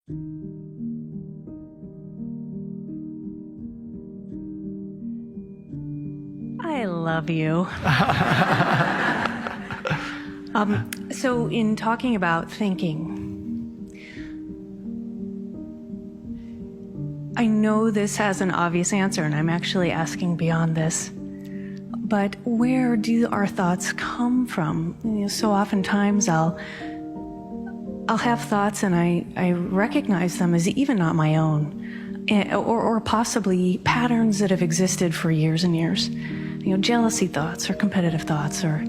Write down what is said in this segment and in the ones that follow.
I love you. So in talking about thinking, I know this has an obvious answer, and I'm actually asking beyond this. But where do our thoughts come from? So oftentimes I'll have thoughts and I recognize them as even not my own, or possibly patterns that have existed for years and years. Jealousy thoughts or competitive thoughts or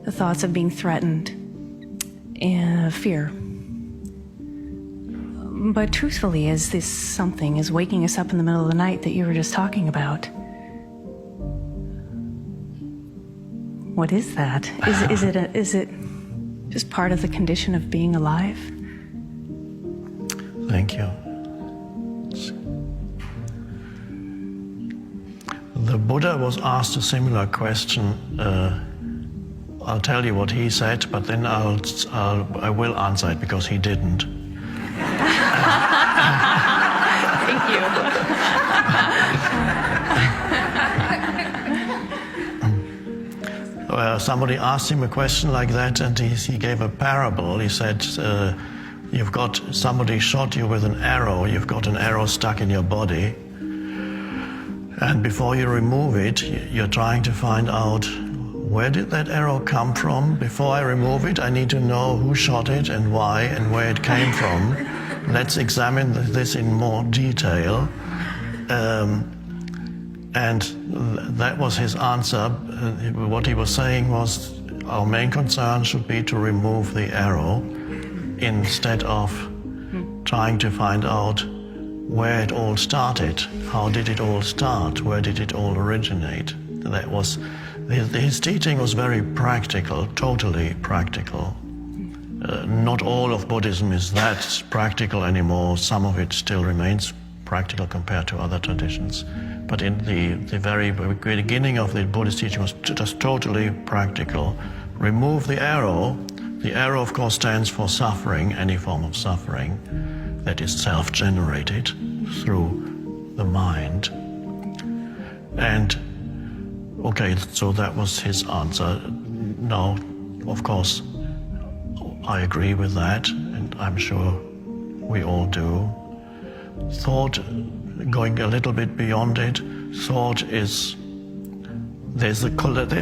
the thoughts of being threatened and fear. But truthfully, is this something is waking us up in the middle of the night that you were just talking about? What is that? Is it just part of the condition of being alive? Thank you. The Buddha was asked a similar question. I'll tell you what he said, but then I will answer it because he didn't. Thank you. Somebody asked him a question like that, and he gave a parable. He said, you've got somebody shot you with an arrow, you've got an arrow stuck in your body, and before you remove it, you're trying to find out, where did that arrow come from? Before I remove it, I need to know who shot it and why and where it came from. Let's examine this in more detail. And that was his answer. What he was saying was, our main concern should be to remove the arrow instead of trying to find out where it all started. How did it all start? Where did it all originate? That was his teaching was very practical, totally practical. Not all of Buddhism is that practical anymore. Some of it still remains practical compared to other traditions. But in the very beginning of the Buddhist teaching was just totally practical. Remove the arrow. The arrow, of course, stands for suffering, any form of suffering that is self-generated through the mind. And, okay, so that was his answer. Now, of course, I agree with that, and I'm sure we all do. Thought, going a little bit beyond it, thought is, there's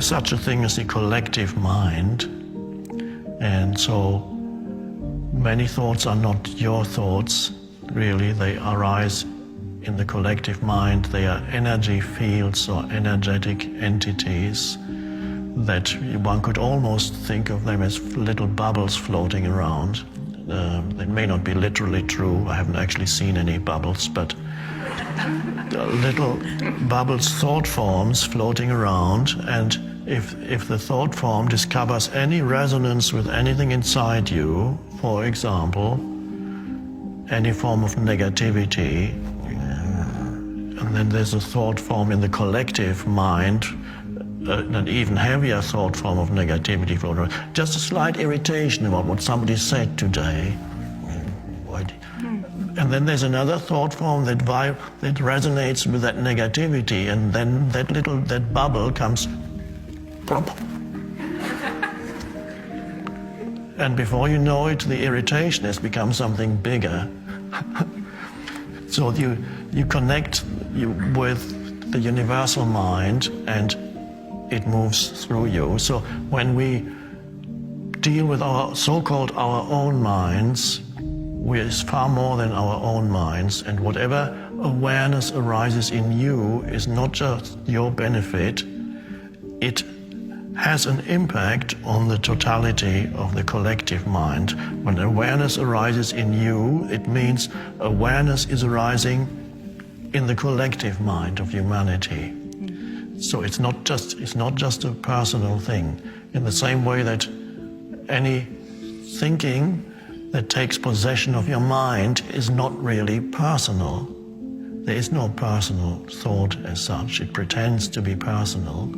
such a thing as the collective mind, and so many thoughts are not your thoughts, really. They arise in the collective mind. They are energy fields or energetic entities that one could almost think of them as little bubbles floating around. It may not be literally true. I haven't actually seen any bubbles, but little bubbles, thought forms floating around, and if the thought form discovers any resonance with anything inside you, for example, any form of negativity, and then there's a thought form in the collective mind, an even heavier thought form of negativity, just a slight irritation about what somebody said today. And then there's another thought form that resonates with that negativity, and then that bubble comes plop. And before you know it, the irritation has become something bigger. So you connect with the universal mind, and it moves through you. So when we deal with our so-called our own minds, we're far more than our own minds, and whatever awareness arises in you is not just your benefit, it has an impact on the totality of the collective mind. When awareness arises in you, it means awareness is arising in the collective mind of humanity. So it's not just a personal thing. In the same way that any thinking that takes possession of your mind is not really personal. There is no personal thought as such. It pretends to be personal.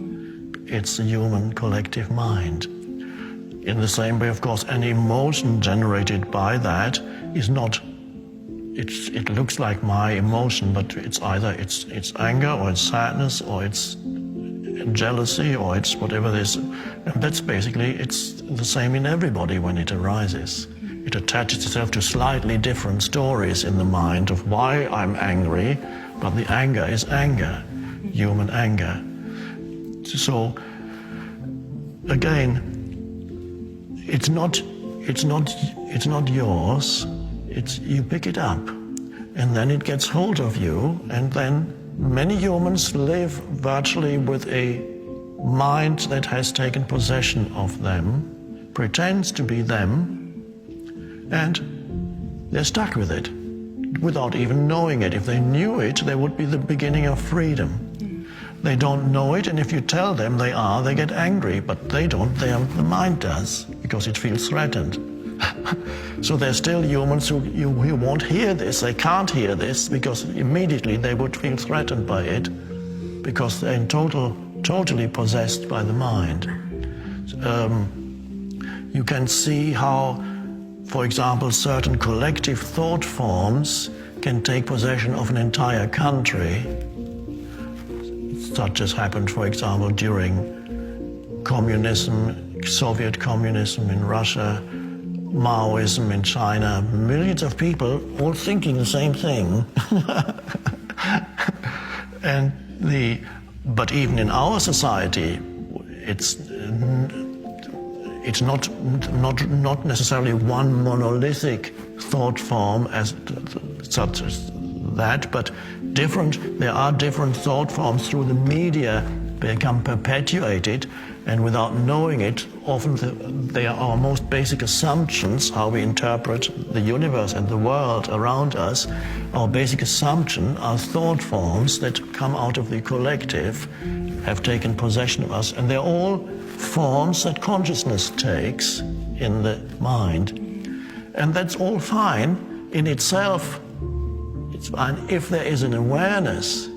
It's the human collective mind. In the same way, of course, any emotion generated by that is not it looks like my emotion, but it's either it's anger or it's sadness or it's jealousy or it's whatever it is. And that's basically, it's the same in everybody when it arises. It attaches itself to slightly different stories in the mind of why I'm angry, but the anger is anger, human anger. So again, it's not yours. It's you pick it up, and then it gets hold of you, and then many humans live virtually with a mind that has taken possession of them, pretends to be them, and they're stuck with it without even knowing it. If they knew it, they would be the beginning of freedom. They don't know it, and if you tell them they get angry, but they don't, the mind does, because it feels threatened. So there's still humans who won't hear this, they can't hear this, because immediately they would feel threatened by it, because they're totally possessed by the mind. You can see how, for example, certain collective thought forms can take possession of an entire country. Such as happened, for example, during communism, Soviet communism in Russia, Maoism in China, millions of people all thinking the same thing. But even in our society, it's not necessarily one monolithic thought form as such as that, but there are different thought forms through the media become perpetuated, and without knowing it, often they are our most basic assumptions, how we interpret the universe and the world around us. Our basic assumption are thought forms that come out of the collective, have taken possession of us, and they're all forms that consciousness takes in the mind. And that's all fine in itself. It's fine if there is an awareness,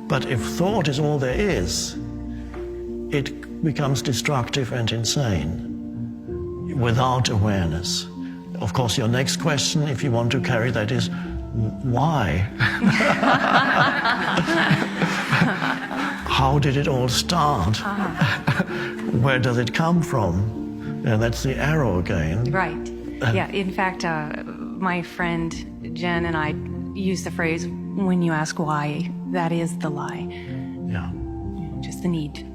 but if thought is all there is, it becomes destructive and insane without awareness. Of course, your next question, if you want to carry that, is why? How did it all start? Where does it come from? And that's the arrow again. Right. Yeah, in fact, my friend Jen and I use the phrase, when you ask why, that is the lie. Yeah. Just the need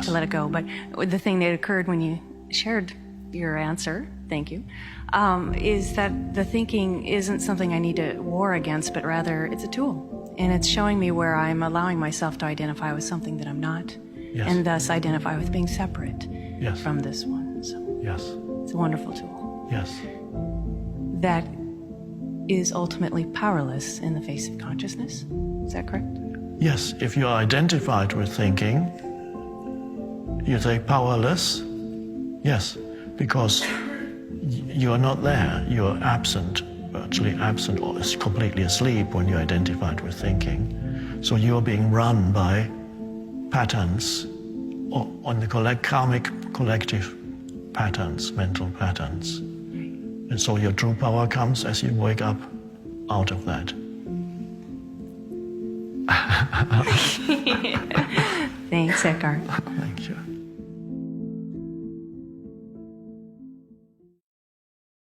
to let it go. But the thing that occurred when you shared your answer, thank you, is that the thinking isn't something I need to war against, but rather it's a tool. And it's showing me where I'm allowing myself to identify with something that I'm not, and thus identify with being separate from this one. So it's a wonderful tool. Yes. That is ultimately powerless in the face of consciousness. Is that correct? Yes, if you're identified with thinking, you say powerless. Yes, because you are not there. You're absent, virtually absent, or completely asleep when you're identified with thinking. So you're being run by patterns, or on the karmic collective patterns, mental patterns. And so your true power comes as you wake up out of that. Thanks, Eckhart. Thank you.